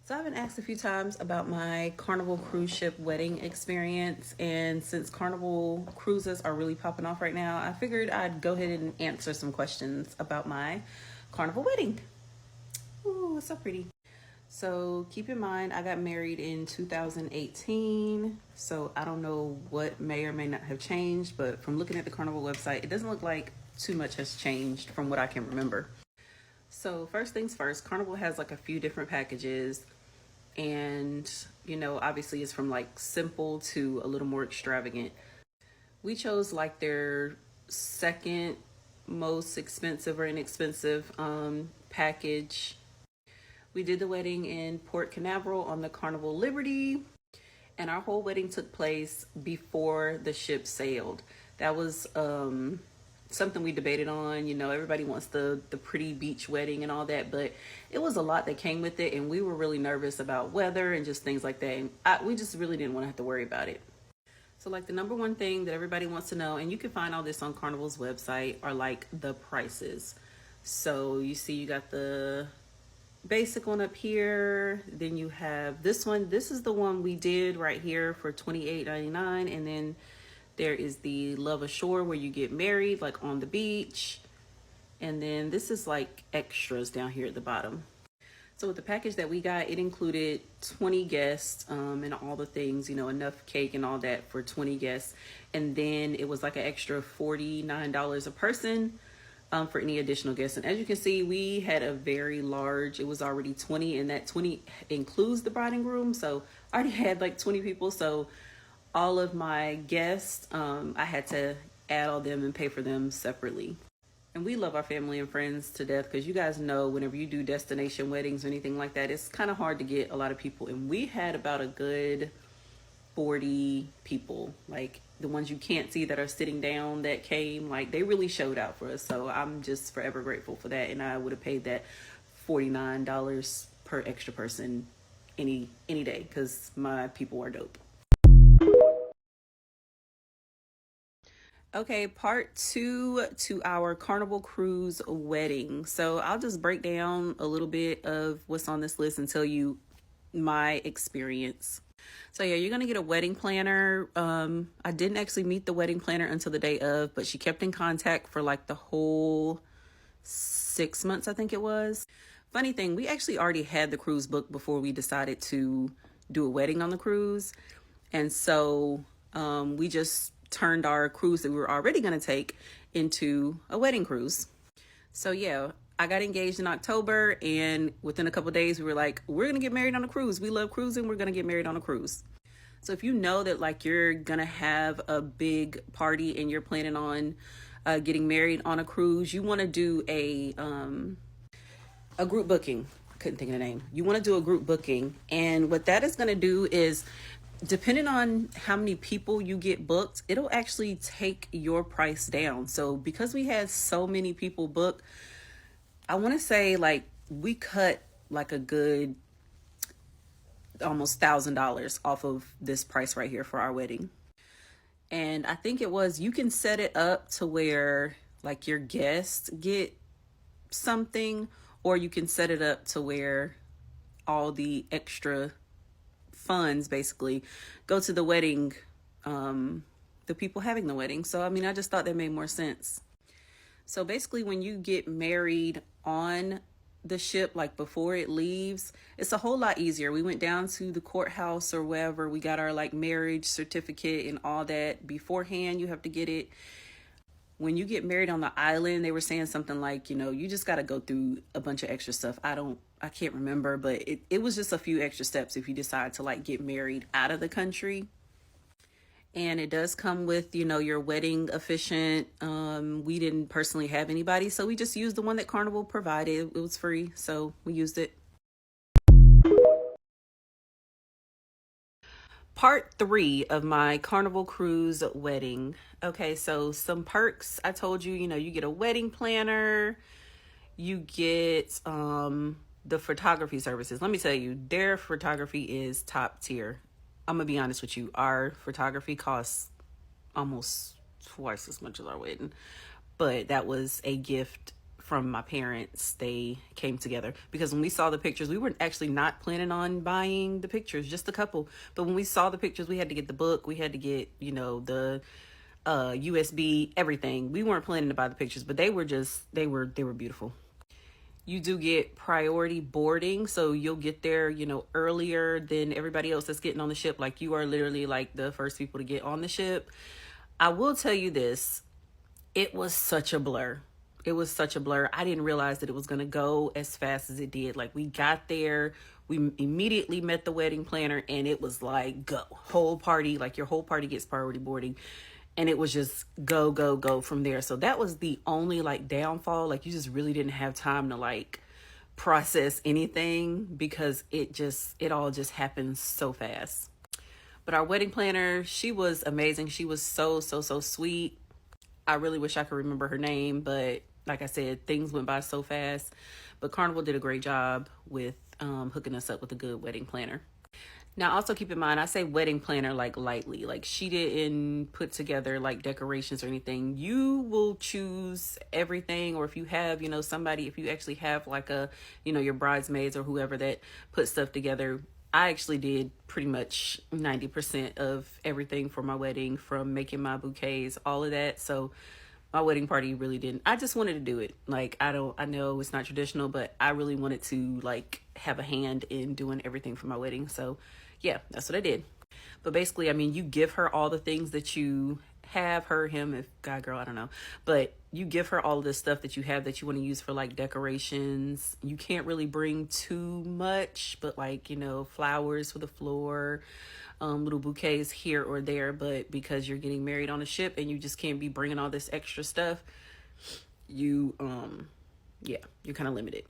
So I've been asked a few times about my Carnival cruise ship wedding experience, and since Carnival cruises are really popping off right now, I figured I'd go ahead and answer some questions about my Carnival wedding. Ooh, it's so pretty. So keep in mind, I got married in 2018, so I don't know what may or may not have changed, but from looking at the Carnival website, it doesn't look like too much has changed from what I can remember. So first things first, Carnival has like a few different packages, and obviously it's from like simple to a little more extravagant. We chose like their second most expensive or inexpensive package. We did the wedding in Port Canaveral on the Carnival Liberty, and our whole wedding took place before the ship sailed. That was something we debated on. Everybody wants the pretty beach wedding and all that, but it was a lot that came with it, and we were really nervous about weather and just things like that. And we just really didn't want to have to worry about it. So like the number one thing that everybody wants to know, and you can find all this on Carnival's website, are like the prices. So you see you got the basic one up here, then you have this one. This is the one we did right here for $28.99, and then there is the Love Ashore where you get married like on the beach, and then this is like extras down here at the bottom. So with the package that we got, it included 20 guests and all the things, enough cake and all that for 20 guests, and then it was like an extra $49 a person for any additional guests. And as you can see, we had a very large, it was already 20, and that 20 includes the bride and groom. So I already had like 20 people. So all of my guests, I had to add all them and pay for them separately. And we love our family and friends to death, because you guys know whenever you do destination weddings or anything like that, it's kind of hard to get a lot of people. And we had about a good 40 people, like the ones you can't see that are sitting down, that came. Like, they really showed out for us. So I'm just forever grateful for that. And I would have paid that $49 per extra person any day, because my people are dope. Okay, part two to our Carnival Cruise wedding. So I'll just break down a little bit of what's on this list and tell you my experience. So yeah, you're gonna get a wedding planner. I didn't actually meet the wedding planner until the day of, but she kept in contact for like the whole 6 months, I think it was. Funny thing, we actually already had the cruise booked before we decided to do a wedding on the cruise. And so we just turned our cruise that we were already going to take into a wedding cruise. So yeah, I got engaged in October, and within a couple of days we were like, we're going to get married on a cruise. We love cruising. We're going to get married on a cruise. So if you know that like you're going to have a big party and you're planning on getting married on a cruise, you want to do a group booking. I couldn't think of the name. You want to do a group booking, and what that is going to do is, depending on how many people you get booked, it'll actually take your price down. So because we had so many people booked, I want to say like we cut like a good almost $1,000 off of this price right here for our wedding. And I think it was, you can set it up to where like your guests get something, or you can set it up to where all the extra funds basically go to the wedding, the people having the wedding. So I mean, I just thought that made more sense. So basically, when you get married on the ship, like before it leaves, it's a whole lot easier. We went down to the courthouse or wherever, we got our like marriage certificate and all that beforehand. You have to get it. When you get married on the island, they were saying something like, you just got to go through a bunch of extra stuff. I can't remember, but it was just a few extra steps if you decide to like get married out of the country. And it does come with, your wedding officiant. We didn't personally have anybody, so we just used the one that Carnival provided. It was free, so we used it. Part three of my Carnival Cruise wedding. Okay, so some perks. I told you, you get a wedding planner, you get the photography services. Let me tell you, their photography is top tier. I'm gonna be honest with you, our photography costs almost twice as much as our wedding, but that was a gift from my parents, they came together. Because when we saw the pictures, we were actually not planning on buying the pictures, just a couple. But when we saw the pictures, we had to get the book, we had to get, the USB, everything. We weren't planning to buy the pictures, but they were beautiful. You do get priority boarding, so you'll get there, earlier than everybody else that's getting on the ship. Like, you are literally like the first people to get on the ship. I will tell you this, it was such a blur. It was such a blur. I didn't realize that it was going to go as fast as it did. Like, we got there, we immediately met the wedding planner, and it was like, go. Whole party, like your whole party gets priority boarding. And it was just go, go, go from there. So that was the only like downfall. Like, you just really didn't have time to like process anything because it all just happened so fast. But our wedding planner, she was amazing. She was so, so, so sweet. I really wish I could remember her name, but like I said, things went by so fast. But Carnival did a great job with hooking us up with a good wedding planner. Now, also keep in mind, I say wedding planner like lightly. Like, she didn't put together like decorations or anything. You will choose everything, or if you have, somebody, if you actually have like your bridesmaids or whoever that put stuff together. I actually did pretty much 90% of everything for my wedding, from making my bouquets, all of that. So my wedding party really didn't. I just wanted to do it. Like, I know it's not traditional, but I really wanted to like have a hand in doing everything for my wedding. So yeah, that's what I did. But basically, I mean, you give her all the things that you have, her, him, if guy, girl, I don't know. But you give her all of this stuff that you have that you want to use for like decorations. You can't really bring too much, but like, flowers for the floor, little bouquets here or there. But because you're getting married on a ship and you just can't be bringing all this extra stuff, you're kind of limited.